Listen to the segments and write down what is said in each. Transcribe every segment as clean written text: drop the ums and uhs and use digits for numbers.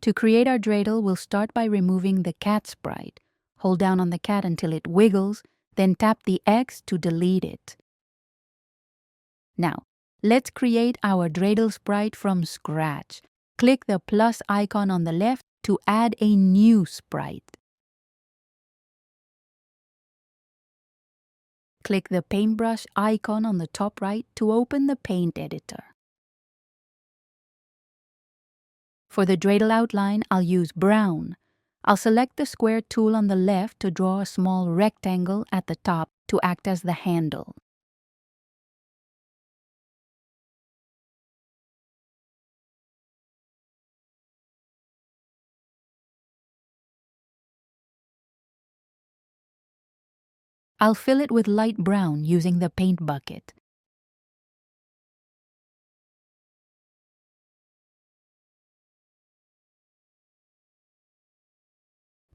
To create our dreidel, we'll start by removing the cat sprite. Hold down on the cat until it wiggles, then tap the X to delete it. Now, let's create our dreidel sprite from scratch. Click the plus icon on the left to add a new sprite. Click the paintbrush icon on the top right to open the paint editor. For the dreidel outline, I'll use brown. I'll select the square tool on the left to draw a small rectangle at the top to act as the handle. I'll fill it with light brown using the paint bucket.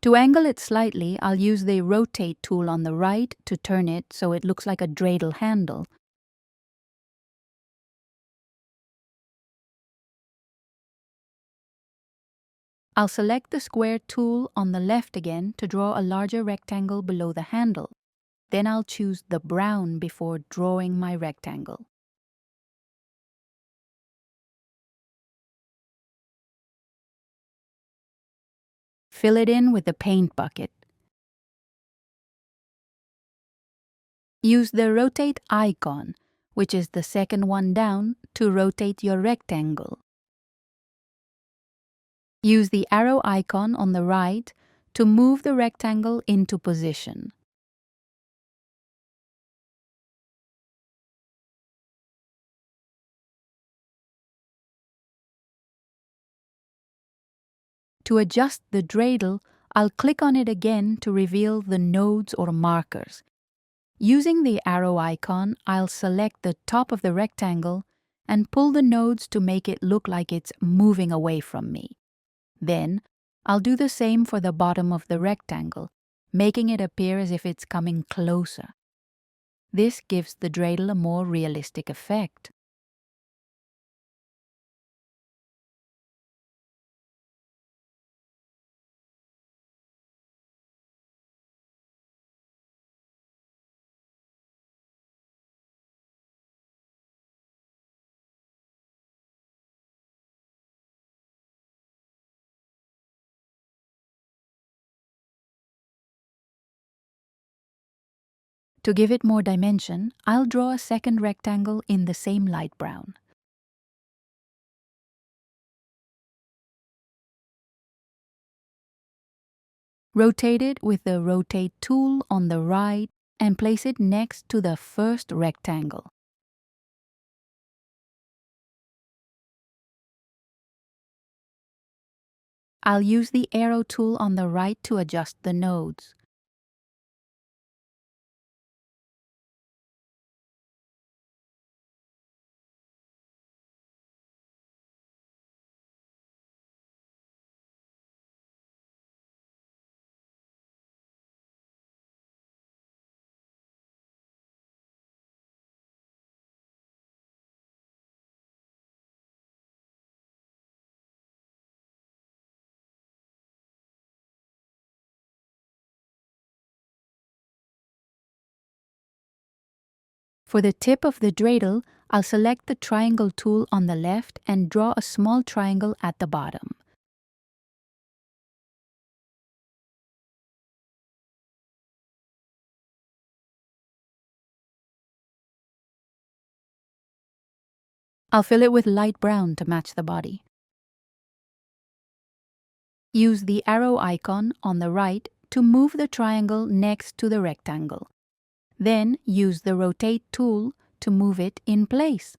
To angle it slightly, I'll use the rotate tool on the right to turn it so it looks like a dreidel handle. I'll select the square tool on the left again to draw a larger rectangle below the handle. Then I'll choose the brown before drawing my rectangle. Fill it in with the paint bucket. Use the rotate icon, which is the second one down, to rotate your rectangle. Use the arrow icon on the right to move the rectangle into position. To adjust the dreidel, I'll click on it again to reveal the nodes or markers. Using the arrow icon, I'll select the top of the rectangle and pull the nodes to make it look like it's moving away from me. Then, I'll do the same for the bottom of the rectangle, making it appear as if it's coming closer. This gives the dreidel a more realistic effect. To give it more dimension, I'll draw a second rectangle in the same light brown. Rotate it with the rotate tool on the right and place it next to the first rectangle. I'll use the arrow tool on the right to adjust the nodes. For the tip of the dreidel, I'll select the triangle tool on the left and draw a small triangle at the bottom. I'll fill it with light brown to match the body. Use the arrow icon on the right to move the triangle next to the rectangle. Then use the rotate tool to move it in place.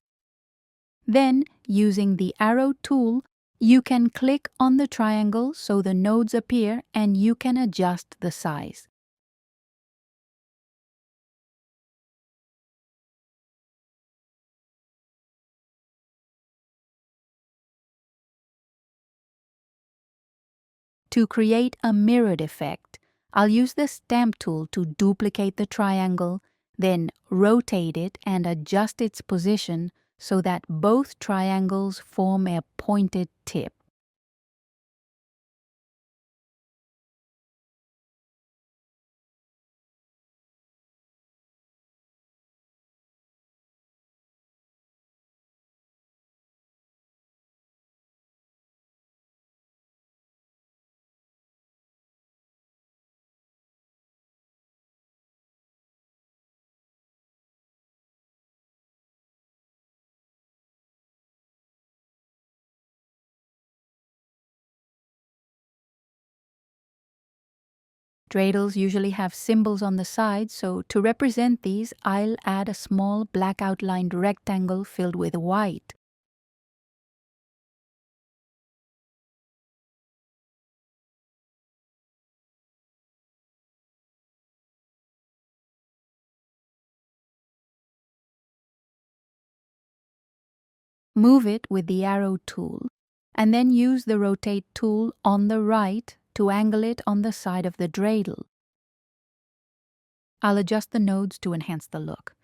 Then, using the arrow tool, you can click on the triangle so the nodes appear and you can adjust the size. To create a mirrored effect, I'll use the stamp tool to duplicate the triangle, then rotate it and adjust its position so that both triangles form a pointed tip. Dreidels usually have symbols on the side, so to represent these, I'll add a small black outlined rectangle filled with white. Move it with the arrow tool, and then use the rotate tool on the right to angle it on the side of the dreidel. I'll adjust the nodes to enhance the look.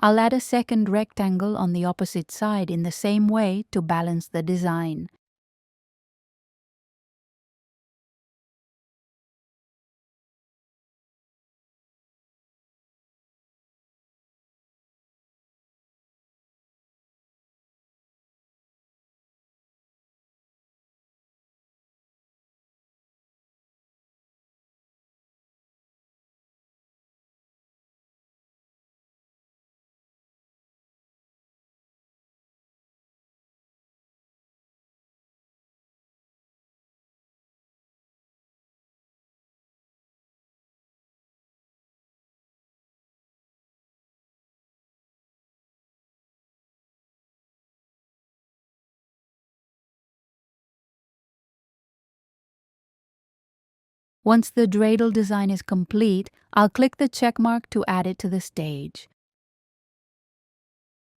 I'll add a second rectangle on the opposite side in the same way to balance the design. Once the dreidel design is complete, I'll click the check mark to add it to the stage.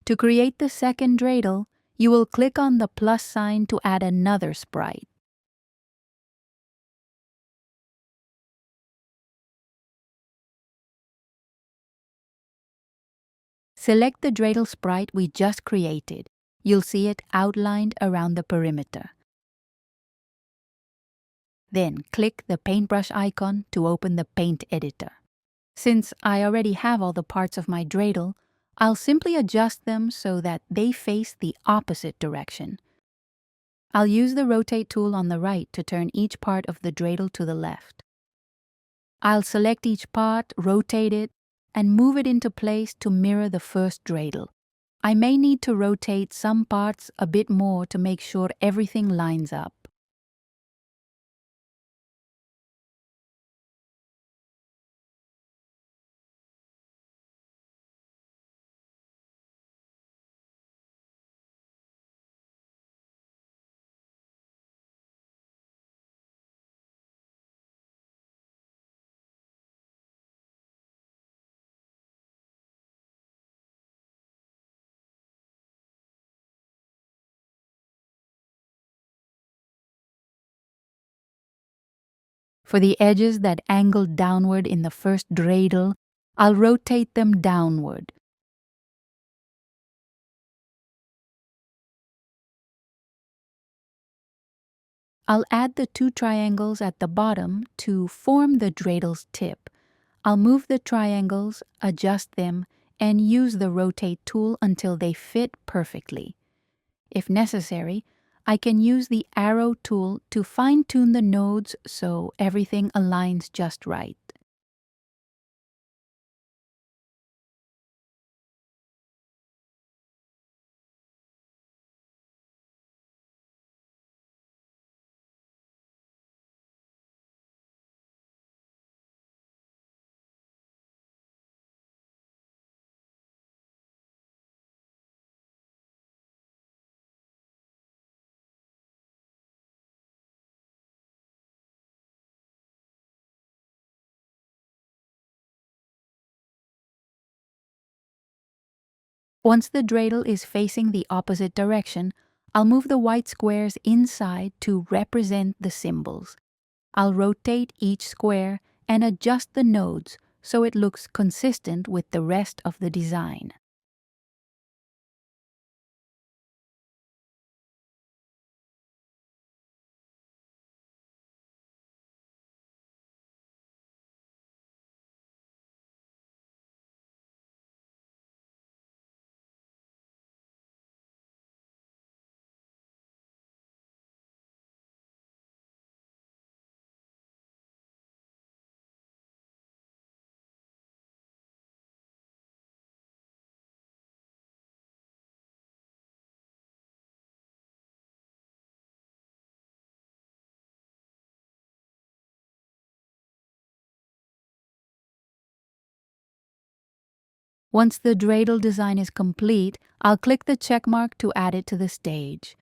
To create the second dreidel, you will click on the plus sign to add another sprite. Select the dreidel sprite we just created. You'll see it outlined around the perimeter. Then click the paintbrush icon to open the paint editor. Since I already have all the parts of my dreidel, I'll simply adjust them so that they face the opposite direction. I'll use the rotate tool on the right to turn each part of the dreidel to the left. I'll select each part, rotate it, and move it into place to mirror the first dreidel. I may need to rotate some parts a bit more to make sure everything lines up. For the edges that angle downward in the first dreidel, I'll rotate them downward. I'll add the two triangles at the bottom to form the dreidel's tip. I'll move the triangles, adjust them, and use the rotate tool until they fit perfectly. If necessary, I can use the arrow tool to fine-tune the nodes so everything aligns just right. Once the dreidel is facing the opposite direction, I'll move the white squares inside to represent the symbols. I'll rotate each square and adjust the nodes so it looks consistent with the rest of the design. Once the dreidel design is complete, I'll click the check mark to add it to the stage.